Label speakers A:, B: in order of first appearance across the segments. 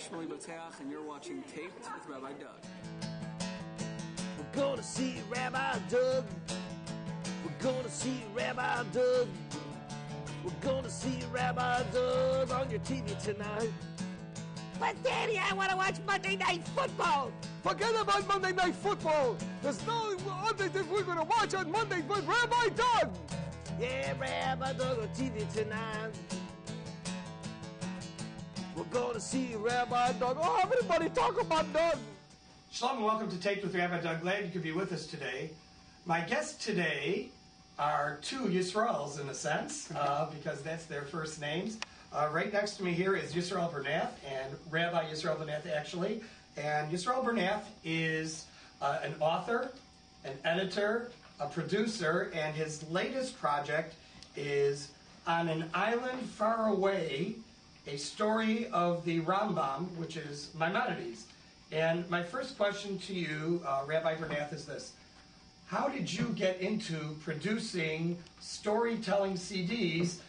A: Shmuley Boteach, and you're watching Taped with Rabbi Doug.
B: We're gonna see Rabbi Doug. We're gonna see Rabbi Doug. We're gonna see Rabbi Doug on your TV tonight.
C: But Daddy, I want to watch Monday Night Football.
D: Forget about Monday Night Football. There's no other thing we're going to watch on Monday but Rabbi Doug.
B: Yeah, Rabbi Doug on TV tonight. We're gonna see Rabbi Doug.
D: Oh, everybody talk about Doug.
E: Shalom and welcome to Taped with Rabbi Doug. Glad you could be with us today. My guests today are two Yisroels in a sense, because that's their first names. Right next to me here is Yisroel Bernath, and Rabbi Yisroel Bernath actually. And Yisroel Bernath is an author, an editor, a producer, and his latest project is On an Island Far Away, a story of the Rambam, which is Maimonides. And my first question to you, Rabbi Bernath, is this. How did you get into producing storytelling CDs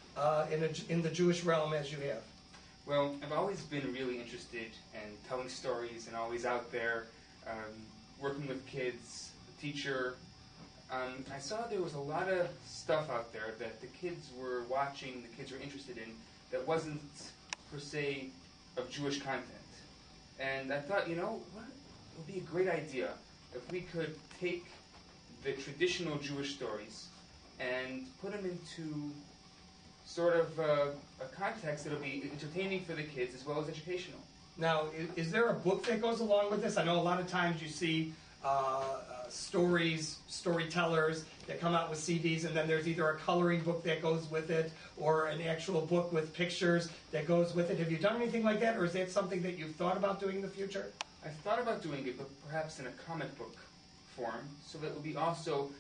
E: in the Jewish realm as you have?
F: Well, I've always been really interested in telling stories and always out there working with kids, a teacher. I saw there was a lot of stuff out there that the kids were watching, the kids were interested in, that wasn't per se of Jewish content. And I thought, you know, what would be a great idea if we could take the traditional Jewish stories and put them into sort of a context that'll be entertaining for the kids as well as educational.
E: Now, is there a book that goes along with this? I know a lot of times you see storytellers that come out with CDs, and then there's either a coloring book that goes with it or an actual book with pictures that goes with it. Have you done anything like that, or is that something that you've thought about doing in the future?
F: I've thought about doing it, but perhaps in a comic book form, so that it would be also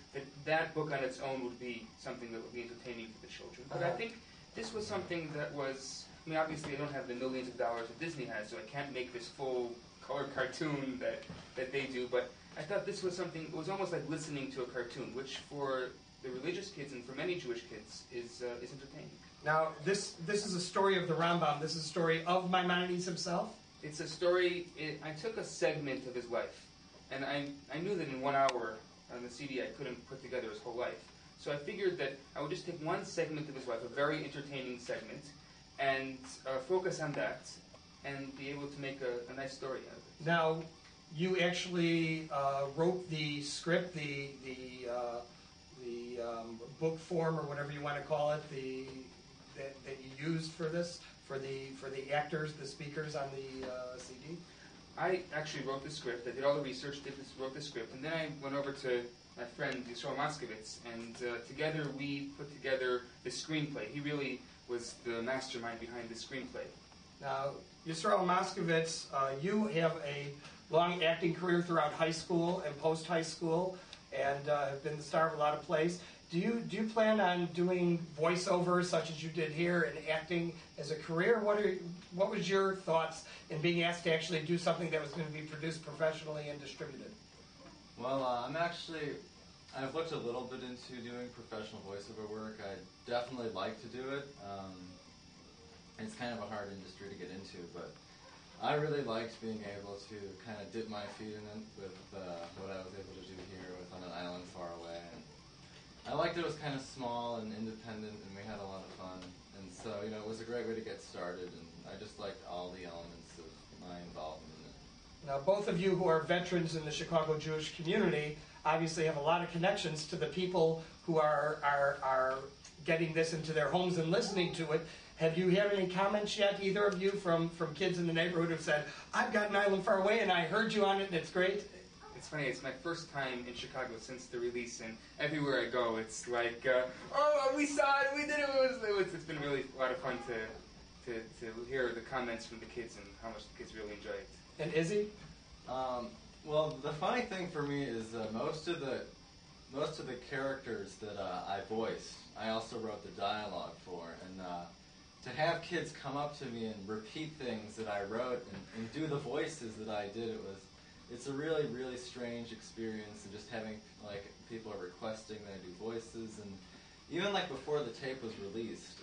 F: that book on its own would be something that would be entertaining for the children. But I think this was something that was, I mean, obviously I don't have the millions of dollars that Disney has, so I can't make this full color cartoon that they do, but I thought this was something, it was almost like listening to a cartoon, which for the religious kids and for many Jewish kids is entertaining.
E: Now, this is a story of the Rambam. This is a story of Maimonides himself?
F: It's a story, I took a segment of his life, and I knew that in 1 hour on the CD I couldn't put together his whole life. So I figured that I would just take one segment of his life, a very entertaining segment, and focus on that, and be able to make a nice story out of it.
E: Now, you actually wrote the script, the book form, or whatever you want to call it, that you used for this, for the actors, the speakers on the CD?
F: I actually wrote the script. I did all the research, wrote the script, and then I went over to my friend Yisroel Moskovits, and together we put together the screenplay. He really was the mastermind behind the screenplay. Now,
E: Yisroel Moskovits, you have a long acting career throughout high school and post-high school, and have been the star of a lot of plays. Do you plan on doing voiceovers such as you did here and acting as a career? What was your thoughts in being asked to actually do something that was going to be produced professionally and distributed?
G: Well, I've looked a little bit into doing professional voiceover work. I definitely like to do it. It's kind of a hard industry to get into, but I really liked being able to kind of dip my feet in it with what I was able to do here with On an Island Far Away. And I liked it was kind of small and independent, and we had a lot of fun. And so, you know, it was a great way to get started, and I just liked all the elements of my involvement in it.
E: Now, both of you who are veterans in the Chicago Jewish community obviously have a lot of connections to the people who are getting this into their homes and listening to it. Have you had any comments yet, either of you, from kids in the neighborhood who've said, I've got An Island Far Away and I heard you on it and it's great?
F: It's funny, it's my first time in Chicago since the release, and everywhere I go it's like, oh, we saw it, we did it. It's been really a lot of fun to hear the comments from the kids and how much the kids really enjoy it.
E: And Izzy?
G: Well, the funny thing for me is most of the characters that I voiced, I also wrote the dialogue for, and to have kids come up to me and repeat things that I wrote and do the voices that I did, it's a really, really strange experience, and just having, like, people are requesting that I do voices, and even, like, before the tape was released,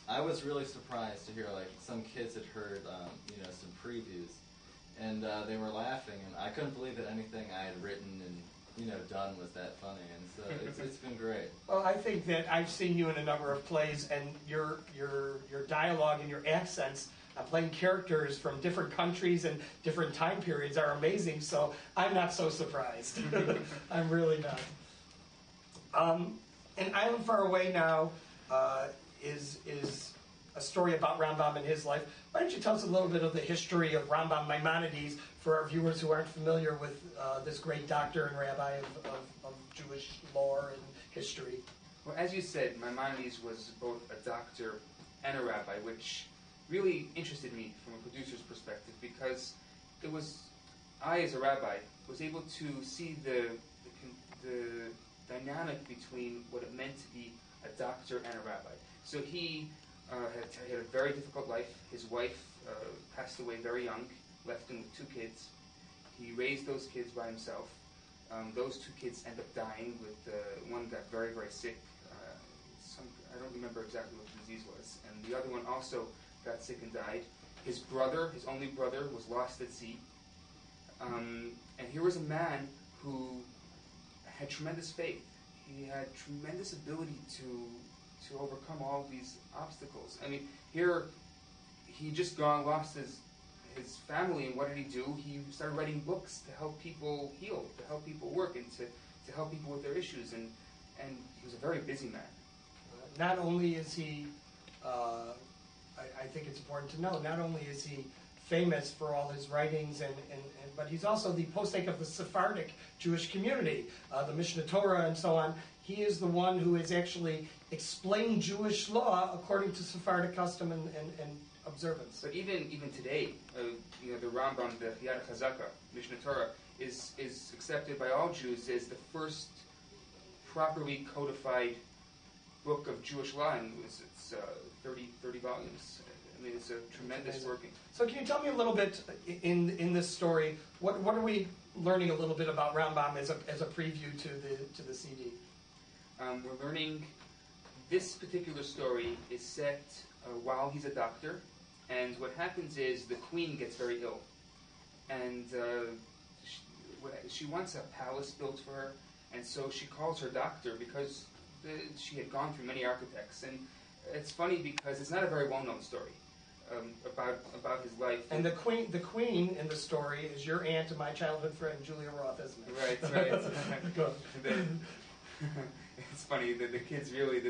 G: I was really surprised to hear like some kids had heard some previews, and they were laughing, and I couldn't believe that anything I had written and done was that funny, and so it's been great.
E: Well, I think that I've seen you in a number of plays, and your dialogue and your accents, playing characters from different countries and different time periods are amazing. So I'm not so surprised. I'm really not. An Island Far Away now is a story about Rambam and his life. Why don't you tell us a little bit of the history of Rambam Maimonides for our viewers who aren't familiar with this great doctor and rabbi of Jewish lore and history?
F: Well, as you said, Maimonides was both a doctor and a rabbi, which really interested me from a producer's perspective, because it was I, as a rabbi, was able to see the dynamic between what it meant to be a doctor and a rabbi. So he had a very difficult life. His wife passed away very young, left him with 2 kids. He raised those kids by himself. Those 2 kids ended up dying. One got very, very sick. I don't remember exactly what the disease was. And the other one also got sick and died. His brother, his only brother, was lost at sea. And here was a man who had tremendous faith. He had tremendous ability to overcome all these obstacles. I mean, here he just lost his family, and what did he do? He started writing books to help people heal, to help people work, and to help people with their issues. And he was a very busy man.
E: Not only is he, I think it's important to know, not only is he famous for all his writings, but he's also the posek of the Sephardic Jewish community, the Mishnah Torah and so on. He is the one who has actually explained Jewish law according to Sephardic custom and observance.
F: But even today, the Rambam, the Yad Chazaka, Mishnah Torah, is accepted by all Jews as the first properly codified book of Jewish law, and it's 30 volumes. I mean, it's a tremendous working.
E: So can you tell me a little bit in this story? What are we learning a little bit about Rambam as a preview to the CD?
F: We're learning this particular story is set while he's a doctor, and what happens is the queen gets very ill, and she wants a palace built for her, and so she calls her doctor because she had gone through many architects. And it's funny because it's not a very well-known story about his life. And
E: the queen in the story is your aunt and my childhood friend Julia Roth, isn't it?
F: Right.
E: Go ahead.
F: It's funny that the kids really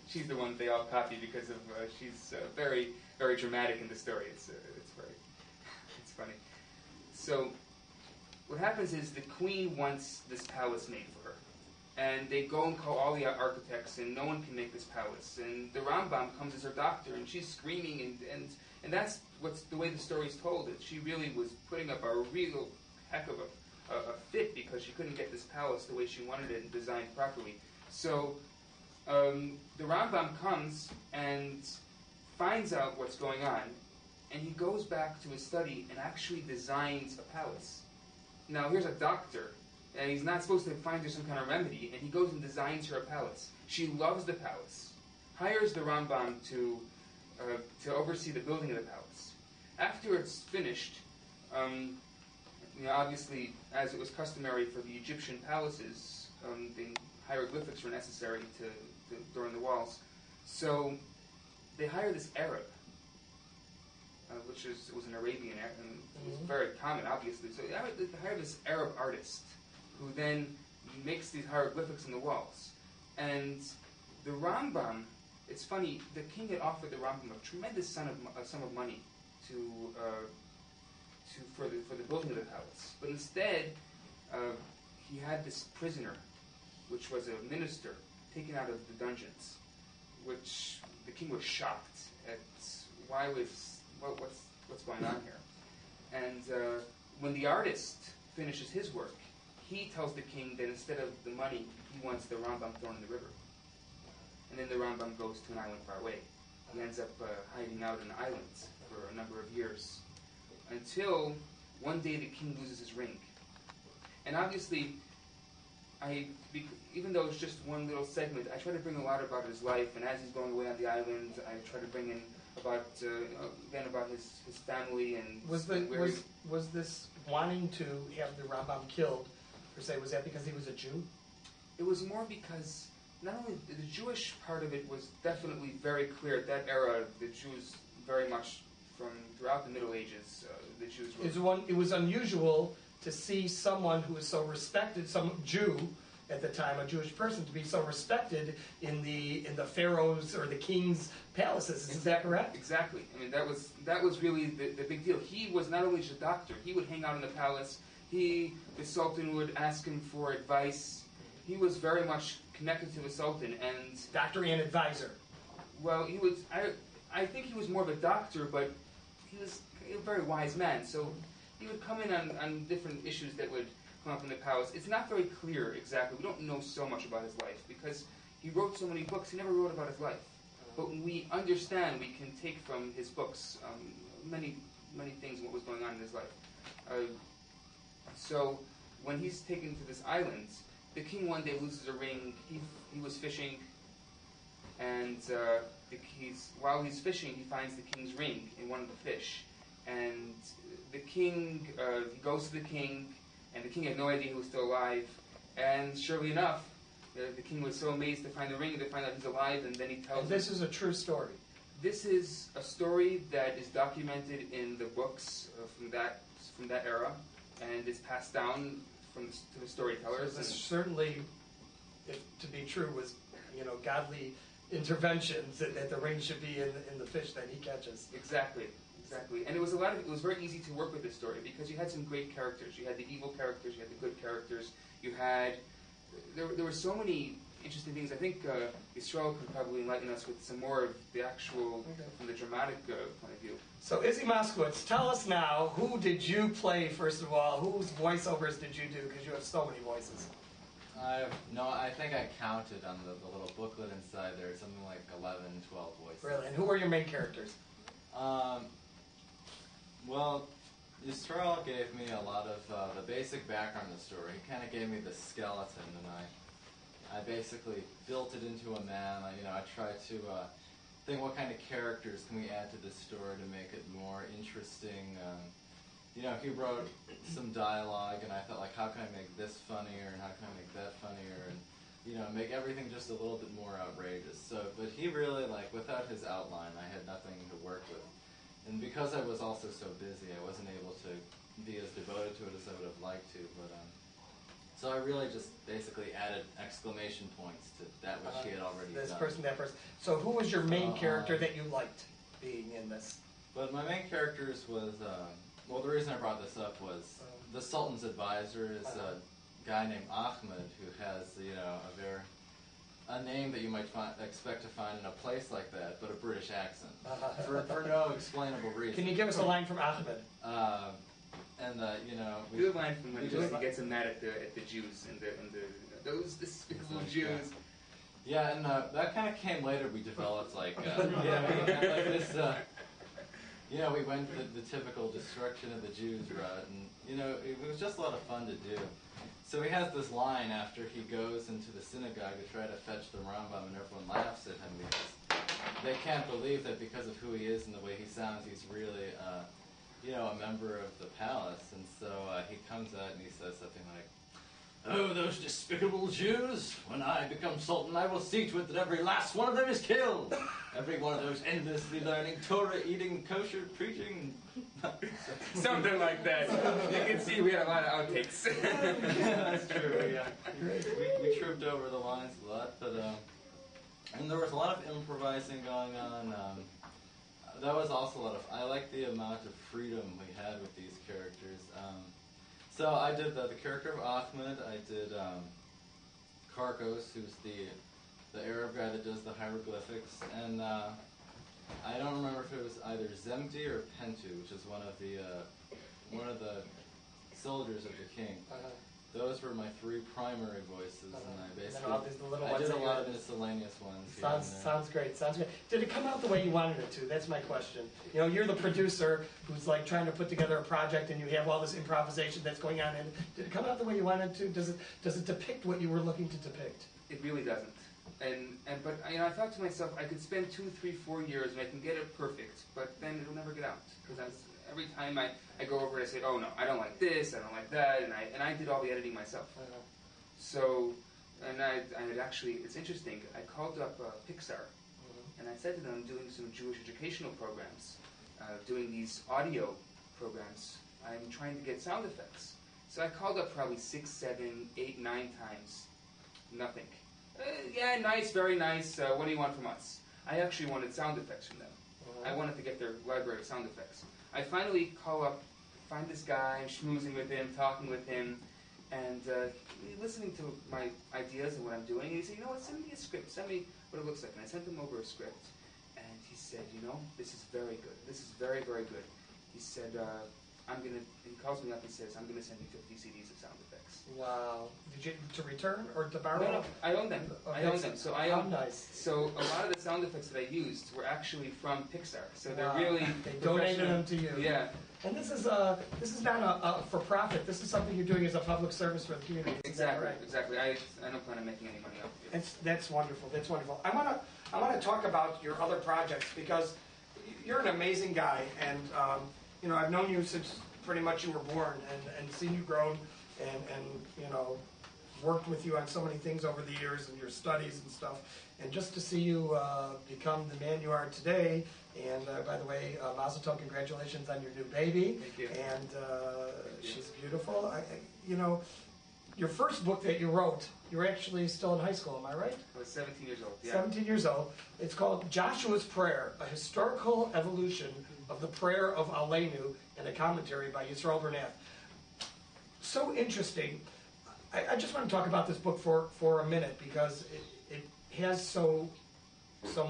F: she's the one they all copy because of she's very, very dramatic in the story. It's funny. So what happens is the queen wants this palace made for her, and they go and call all the architects, and no one can make this palace. And the Rambam comes as her doctor, and she's screaming, and that's what's the way the story is told. That she really was putting up a real heck of a fit because she couldn't get this palace the way she wanted it and designed properly. So the Rambam comes and finds out what's going on, and he goes back to his study and actually designs a palace. Now here's a doctor, and he's not supposed to find her some kind of remedy, and he goes and designs her a palace. She loves the palace, hires the Rambam to oversee the building of the palace. After it's finished, obviously, as it was customary for the Egyptian palaces, the hieroglyphics were necessary to during the walls. So they hire this Arab, which was an Arabian Arab, and it was very common, obviously. So they hire this Arab artist who then makes these hieroglyphics in the walls. And the Rambam, it's funny, the king had offered the Rambam a tremendous sum of money for the building of the palace. But instead, he had this prisoner, which was a minister, taken out of the dungeons, which the king was shocked at. What's going on here? And when the artist finishes his work, he tells the king that instead of the money, he wants the Rambam thrown in the river. And then the Rambam goes to an island far away. He ends up hiding out in an island for a number of years, until one day the king loses his ring. And obviously, even though it's just one little segment, I try to bring a lot about his life, and as he's going away on the island, I try to bring in about again about his family and
E: Was this wanting to have the Rambam killed, per se, was that because he was a Jew?
F: It was more because not only the Jewish part of it was definitely very clear at that era. The Jews very much from throughout the Middle Ages, the Jews were.
E: It was unusual to see someone who was so respected, some Jew at the time, a Jewish person, to be so respected in the pharaohs or the king's palaces. Is that correct?
F: Exactly. I mean, that was really the big deal. He was not only just a doctor. He would hang out in the palace. The Sultan would ask him for advice. He was very much connected to the Sultan, and
E: doctor and advisor.
F: Well, he was. I think he was more of a doctor, but he was a very wise man. So he would come in on different issues that would come up in the palace. It's not very clear exactly. We don't know so much about his life because he wrote so many books. He never wrote about his life. But when we understand, we can take from his books many things and what was going on in his life. So when he's taken to this island, the king one day loses a ring. He was fishing, and while he's fishing, he finds the king's ring in one of the fish. And the king, he goes to the king, and the king had no idea he was still alive. And surely enough, the king was so amazed to find the ring, to find out he's alive, and then he tells him.
E: This is a true story.
F: This is a story that is documented in the books from that era, and is passed down to the storytellers.
E: So this certainly, if to be true, was godly interventions that the ring should be in the fish that he catches.
F: Exactly. And it was very easy to work with this story because you had some great characters. You had the evil characters, you had the good characters. There were so many interesting things. I think Yisroel could probably enlighten us with some more of the actual, from the dramatic point of view.
E: So Izzy Moskovits, tell us now, who did you play, first of all? Whose voiceovers did you do? Because you have so many voices.
G: I think I counted on the little booklet inside there, something like 11, 12 voices.
E: Really? And who were your main characters?
G: Well, Yisroel gave me a lot of the basic background of the story. He kind of gave me the skeleton, and I basically built it into a man. I tried to think what kind of characters can we add to this story to make it more interesting. He wrote some dialogue, and I thought, how can I make this funnier, and how can I make that funnier, and make everything just a little bit more outrageous. But he really, without his outline, I had nothing to work with. And because I was also so busy, I wasn't able to be as devoted to it as I would have liked to. But so I really just basically added exclamation points to that which he had already done.
E: This person, that person. So who was your main character that you liked being in this?
G: But my main characters was, the reason I brought this up was the Sultan's advisor is a guy named Ahmed who has, a name that you might expect to find in a place like that, but a British accent, for no explainable reason.
E: Can you give us a line from Ahmed?
F: Do a line from when he gets him mad at the Jews and those despicable Jews.
G: Yeah, and that kind of came later. We developed we went the typical destruction of the Jews route, and it was just a lot of fun to do. So he has this line after he goes into the synagogue to try to fetch the Rambam, and everyone laughs at him because they can't believe that because of who he is and the way he sounds, he's really, a member of the palace. And so he comes out and he says something like, "Oh, those despicable Jews! When I become Sultan, I will see to it that every last one of them is killed. Every one of those endlessly learning, Torah eating, kosher preaching."
F: Something like that. You can see we had a lot of outtakes.
G: That's true, yeah. We trooped over the lines a lot, but and there was a lot of improvising going on. That was also a lot of, I like the amount of freedom we had with these characters. So I did the character of Ahmed. I did Karkos, who's the Arab guy that does the hieroglyphics, and I don't remember if it was either Zemdi or Pentu, which is one of the soldiers of the king. those were my three primary voices, and I basically I did a lot of miscellaneous ones.
E: Sounds great. Sounds great. Did it come out the way you wanted it to? That's my question. You know, you're the producer who's like trying to put together a project, and you have all this improvisation that's going on. And did it come out the way you wanted it to? Does it depict what you were looking to depict?
F: It really doesn't. But you know, I thought to myself, I could spend 2, 3, 4 years and I can get it perfect, but then it'll never get out because every time I go over it, I say, oh no, I don't like this, I don't like that, and I did all the editing myself. So, and I had actually, it's interesting, I called up Pixar, and I said to them, I'm doing some Jewish educational programs, doing these audio programs. I'm trying to get sound effects. So I called up probably 6, 7, 8, 9 times. Nothing. Yeah, nice, very nice. What do you want from us? I actually wanted sound effects from them. I wanted to get their library of sound effects. I finally call up, find this guy, I'm schmoozing with him, talking with him, and listening to my ideas and what I'm doing. And he said, you know what, send me a script. Send me what it looks like. And I sent him over a script. And he said, you know, this is very good. This is very, very good. He said, he calls me up and says, I'm going to send you 50 CDs of sound effects.
E: Wow. Did you, to return or to borrow?
F: No, I own them. I own them. So
E: nice.
F: So a lot of the sound effects that I used were actually from Pixar. So they're really
E: they donated them to you.
F: Yeah.
E: And this is not a for profit. This is something you're doing as a public service for the community.
F: Exactly.
E: Right?
F: Exactly. I don't plan on making any money off it.
E: That's wonderful. That's wonderful. I want to talk about your other projects because you're an amazing guy, and you know, I've known you since pretty much you were born, and seen you grow, and you know, worked with you on so many things over the years and your studies and stuff, and just to see you become the man you are today. And by the way, Mazel Tov, congratulations on your new baby.
F: Thank you.
E: And she's beautiful. You know, your first book that you wrote, you were actually still in high school, am I right?
F: I was 17 years old. Yeah.
E: 17 years old. It's called Joshua's Prayer, a historical evolution of the prayer of Aleinu, and a commentary by Yisroel Bernath. So interesting. I just want to talk about this book for a minute because it has so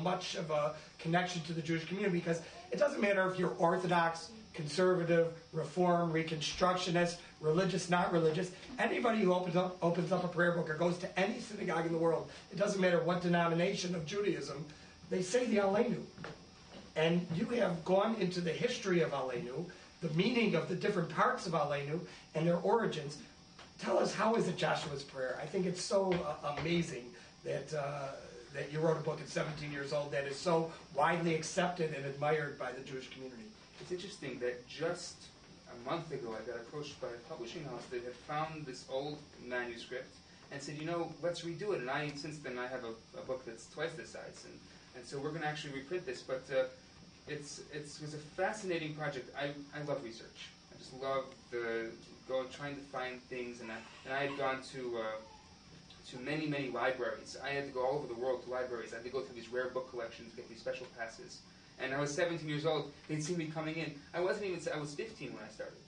E: much of a connection to the Jewish community, because it doesn't matter if you're Orthodox, conservative, Reform, Reconstructionist, religious, not religious. Anybody who opens up a prayer book or goes to any synagogue in the world, it doesn't matter what denomination of Judaism, they say the Aleinu. And you have gone into the history of Aleinu, the meaning of the different parts of Aleinu, and their origins. Tell us, how is it Joshua's Prayer? I think it's so amazing that that you wrote a book at 17 years old that is so widely accepted and admired by the Jewish community.
F: It's interesting that just a month ago I got approached by a publishing house that had found this old manuscript and said, you know, let's redo it. And since then I have a book that's twice this size, and so we're going to actually reprint this. But it was a fascinating project. I love research. I just love trying to find things, and I had gone to many libraries. I had to go all over the world to libraries. I had to go through these rare book collections, get these special passes. And I was 17 years old. They'd see me coming in. I was 15 when I started.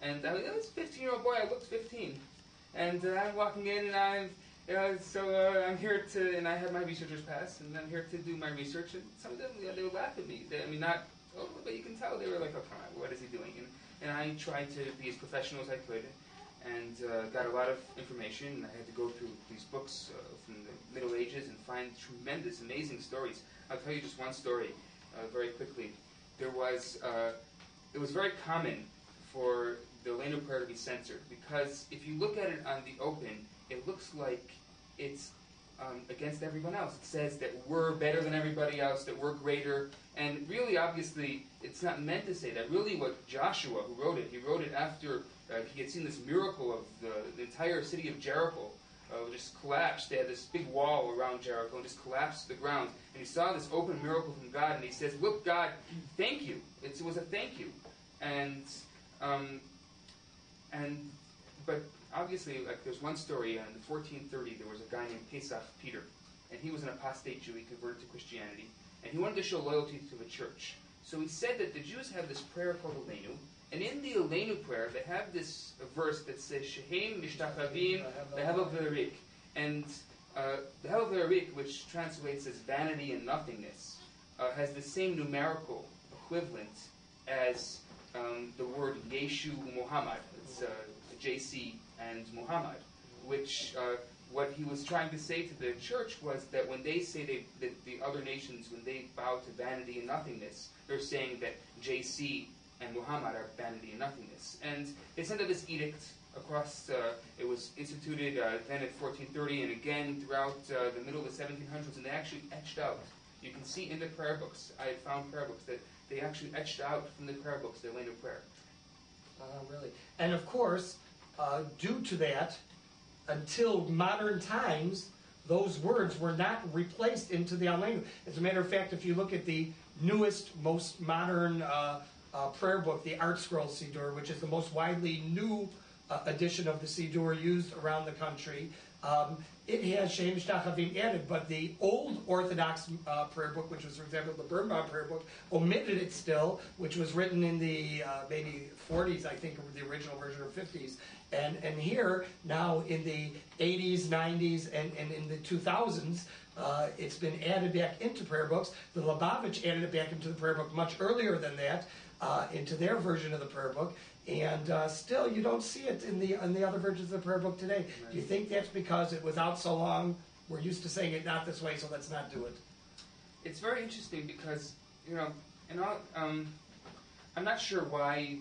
F: And I was a 15-year-old boy. I looked 15. And I'm walking in, and I'm here to, and I had my researcher's pass, and I'm here to do my research. And some of them, they would laugh at me. But you can tell they were like, oh, come on, what is he doing? And I tried to be as professional as I could, and got a lot of information. And I had to go through these books from the Middle Ages and find tremendous, amazing stories. I'll tell you just one story very quickly. It was very common for the Aleinu prayer to be censored, because if you look at it on the open, it looks like it's against everyone else. It says that we're better than everybody else, that we're greater, and really, obviously, it's not meant to say that. Really, what Joshua, who wrote it, he wrote it after he had seen this miracle of the entire city of Jericho just collapsed. They had this big wall around Jericho and just collapsed to the ground. And he saw this open miracle from God, and he says, look, God, thank you. It was a thank you. But obviously, like, there's one story, in 1430, there was a guy named Pesach Peter, and he was an apostate Jew. He converted to Christianity, and he wanted to show loyalty to the church. So he said that the Jews have this prayer called Aleinu, and in the Aleinu prayer, they have this verse that says, Shehem mishtachavim lehevel v'erik. And the hevel v'erik, which translates as vanity and nothingness, has the same numerical equivalent as the word Yeshu Muhammad. It's JC and Muhammad, which what he was trying to say to the church was that when they say that the other nations, when they bow to vanity and nothingness, they're saying that JC and Muhammad are vanity and nothingness. And they sent out this edict across, it was instituted then at 1430 and again throughout the middle of the 1700s, and they actually etched out. You can see in the prayer books, I found prayer books, that they actually etched out from the prayer books their land of prayer.
E: Really. And of course, due to that, until modern times, those words were not replaced into the language. As a matter of fact, if you look at the newest, most modern prayer book, the Art Scroll Siddur, which is the most widely new edition of the Siddur used around the country, it has Shem Shtachavim added, but the old Orthodox prayer book, which was, for example, the Birnbaum prayer book, omitted it still, which was written in the maybe 40s, I think, or the original version, or 50s. And here, now in the 80s, 90s, and in the 2000s, it's been added back into prayer books. The Lubavitch added it back into the prayer book much earlier than that, into their version of the prayer book. And still, you don't see it in the other versions of the prayer book today. Right. Do you think that's because it was out so long, we're used to saying it not this way, so let's not do it?
F: It's very interesting because, you know, I'm not sure why,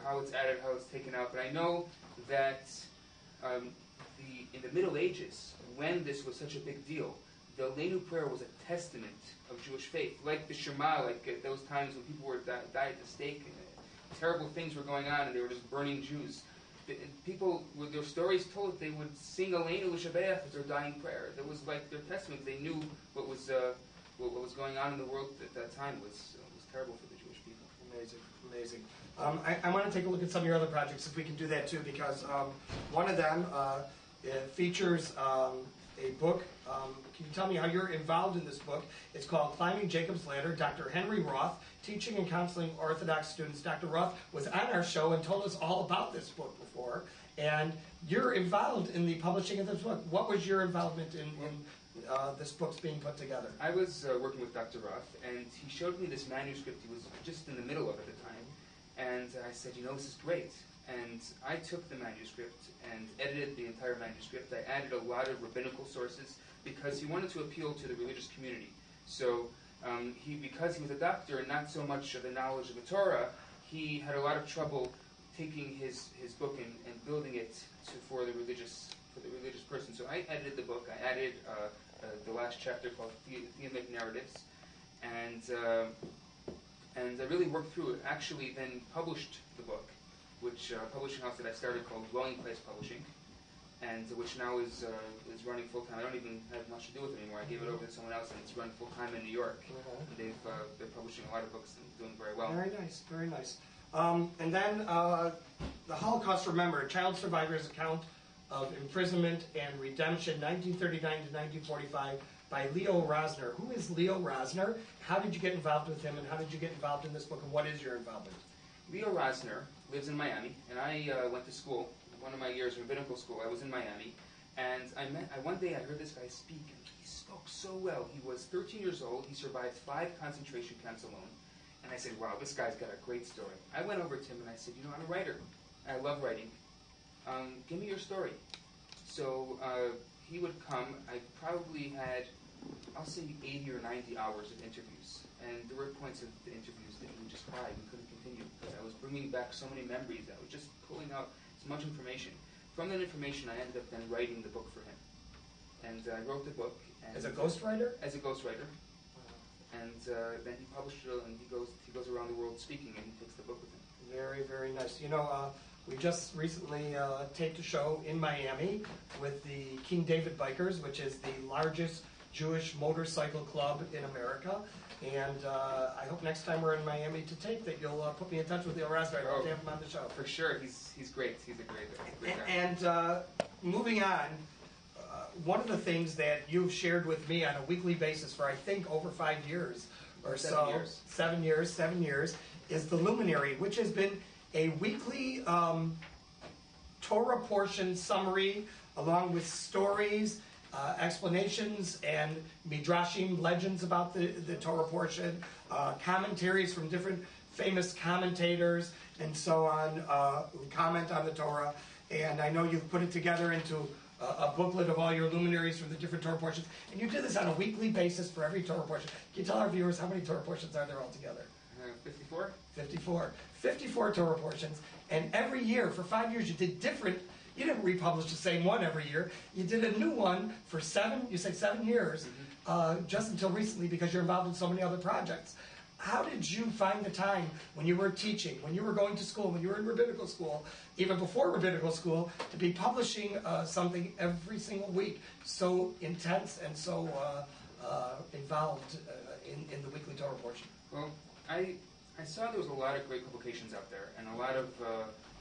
F: how it's added, how it's taken out, but I know that in the Middle Ages, when this was such a big deal, the Leinu prayer was a testament of Jewish faith. Like the Shema, like at those times when people were died at the stake, and terrible things were going on, and they were just burning Jews. People, with their stories told, they would sing Aleinu L'Shabeach as their dying prayer. That was like their testament. They knew what was going on in the world at that time was terrible for the Jewish people.
E: Amazing, amazing. I want to take a look at some of your other projects, if we can do that too, because one of them features a book. Can you tell me how you're involved in this book? It's called Climbing Jacob's Ladder, Dr. Henry Roth, Teaching and Counseling Orthodox Students. Dr. Roth was on our show and told us all about this book before, and you're involved in the publishing of this book. What was your involvement in this book's being put together?
F: I was working with Dr. Roth, and he showed me this manuscript. He was just in the middle of it at the time, and I said, you know, this is great. And I took the manuscript and edited the entire manuscript. I added a lot of rabbinical sources because he wanted to appeal to the religious community. So because he was a doctor and not so much of the knowledge of the Torah, he had a lot of trouble taking his book and building it for the religious person. So I edited the book. I added the last chapter called Theomic Narratives, and I really worked through it. Actually, then published the book, which publishing house that I started called Dwelling Place Publishing, and which now is running full time. I don't even have much to do with it anymore. I gave it over to someone else, and it's run full time in New York. And they're publishing a lot of books and doing very well.
E: Very nice, very nice. And then the Holocaust Remembered: Child Survivors' Account of Imprisonment and Redemption, 1939 to 1945, by Leo Rosner. Who is Leo Rosner? How did you get involved with him, and how did you get involved in this book, and what is your involvement?
F: Leo Rosner lives in Miami, and I went to school. One of my years in rabbinical school, I was in Miami, and one day I heard this guy speak, and he spoke so well. He was 13 years old. He survived 5 concentration camps alone. And I said, wow, this guy's got a great story. I went over to him and I said, you know, I'm a writer. I love writing. Give me your story. So he would come. I probably had, I'll say, 80 or 90 hours of interviews. And there were points of the interviews that he would just cry. We couldn't continue because I was bringing back so many memories. I was just pulling out so much information. From that information, I ended up then writing the book for him. And I wrote the book. And
E: as a ghostwriter?
F: As a ghostwriter. And then he published it, and he goes around the world speaking, and he takes the book with him.
E: Very, very nice. You know, we just recently taped a show in Miami with the King David Bikers, which is the largest Jewish motorcycle club in America. And I hope next time we're in Miami to tape that you'll put me in touch with Leo Rosner. I'd love to have him on the show.
F: For sure. He's great. He's a great guy.
E: And moving on, one of the things that you've shared with me on a weekly basis for, I think, over 5 years or
F: 7 years.
E: 7 years, is the Luminary, which has been a weekly Torah portion summary along with stories, explanations, and midrashim, legends about the Torah portion, commentaries from different famous commentators, and so on, who comment on the Torah. and I know you've put it together into a booklet of all your luminaries from the different Torah portions, and you do this on a weekly basis for every Torah portion. Can you tell our viewers how many Torah portions are there altogether?
F: 54?
E: 54. 54 Torah portions, and every year, for 5 years, you did different. You didn't republish the same one every year. You did a new one for 7 years, just until recently, because you're involved in so many other projects. How did you find the time when you were teaching, when you were going to school, when you were in rabbinical school, even before rabbinical school, to be publishing something every single week, so intense and so involved in the weekly Torah portion?
F: Well, I saw there was a lot of great publications out there and a lot of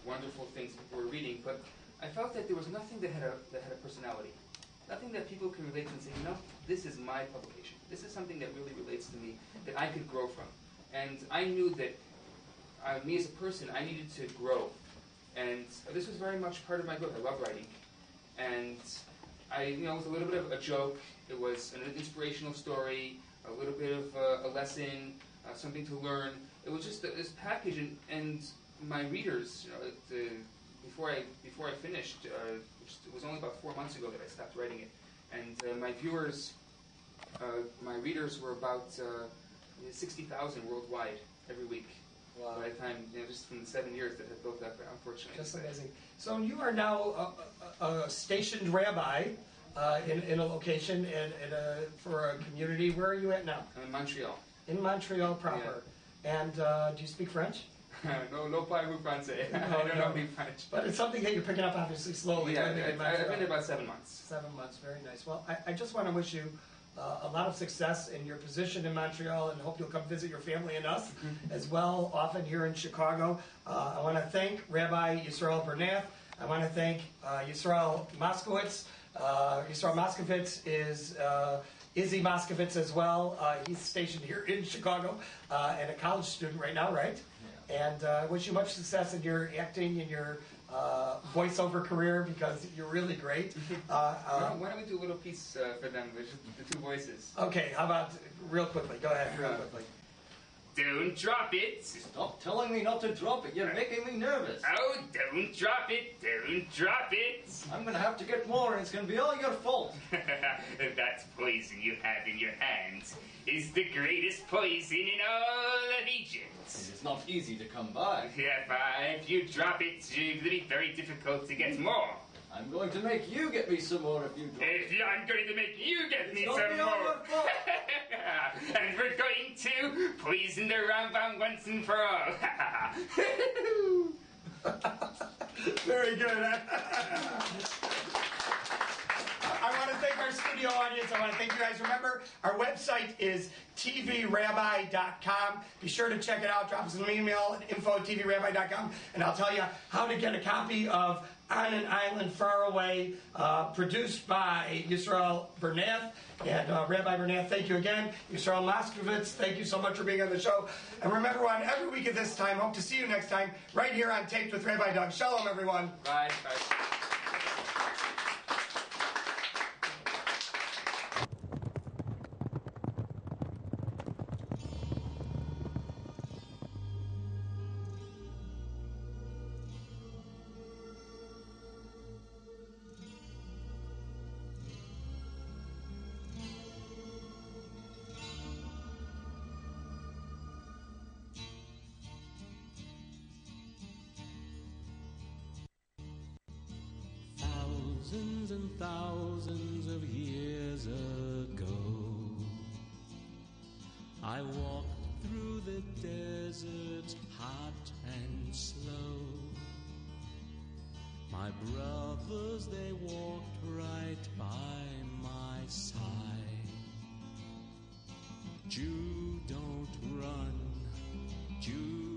F: wonderful things people were reading, but I felt that there was nothing that had a personality. Nothing that people can relate to and say, you know, this is my publication. This is something that really relates to me, that I could grow from. And I knew that me as a person, I needed to grow. And this was very much part of my growth. I love writing. And it was a little bit of a joke. It was an inspirational story, a little bit of a lesson, something to learn. It was just this package, and my readers, before I finished, which it was only about 4 months ago that I stopped writing it, and my viewers, my readers were about 60,000 worldwide every week. Wow. By the time, just from the 7 years that had built up, unfortunately.
E: Just amazing. So you are now a stationed rabbi in a location and for a community. Where are you at now?
F: I'm in Montreal.
E: In Montreal proper. Yeah. And do you speak French?
F: no parle français. I don't know any French.
E: But it's something that you're picking up, obviously, slowly.
F: Yeah, I've been there about 7 months.
E: 7 months, very nice. Well, I just want to wish you a lot of success in your position in Montreal, and hope you'll come visit your family and us as well, often here in Chicago. I want to thank Rabbi Yisroel Bernath. I want to thank Yisroel Moskovits. Yisroel Moskovits is Izzy Moskovits as well. He's stationed here in Chicago and a college student right now, right? Yeah. And I wish you much success in your acting and your voiceover career, because you're really great.
F: Why don't we do a little piece for them, the two voices?
E: Okay, how about real quickly? Go ahead, real quickly.
F: Don't drop it.
G: Stop telling me not to drop it. You're making me nervous.
F: Oh, don't drop it. Don't drop it.
G: I'm going to have to get more, and it's going to be all your fault.
F: That poison you have in your hands is the greatest poison in all of Egypt.
G: It is not easy to come by.
F: Yeah, if you drop it, it will be very difficult to get more.
G: I'm going to make you get me some more if you drop it.
F: I'm going to make you get me
G: It's
F: some
G: not
F: more.
G: your fault.
F: And we're going to poison the Rambam once and for all.
E: Very good. I want to thank our studio audience. I want to thank you guys. Remember, our website is tvrabbi.com. Be sure to check it out. Drop us an email at info@tvrabbi.com, and I'll tell you how to get a copy of On an Island Far Away, produced by Yisroel Bernath. And Rabbi Bernath, thank you again. Yisroel Moskovits, thank you so much for being on the show. And remember, we're on every week at this time. Hope to see you next time, right here on Taped with Rabbi Doug. Shalom, everyone.
F: Bye. Bye.
B: Thousands and thousands of years ago, I walked through the desert, hot and slow. My brothers, they walked right by my side. Jew, don't run, Jew,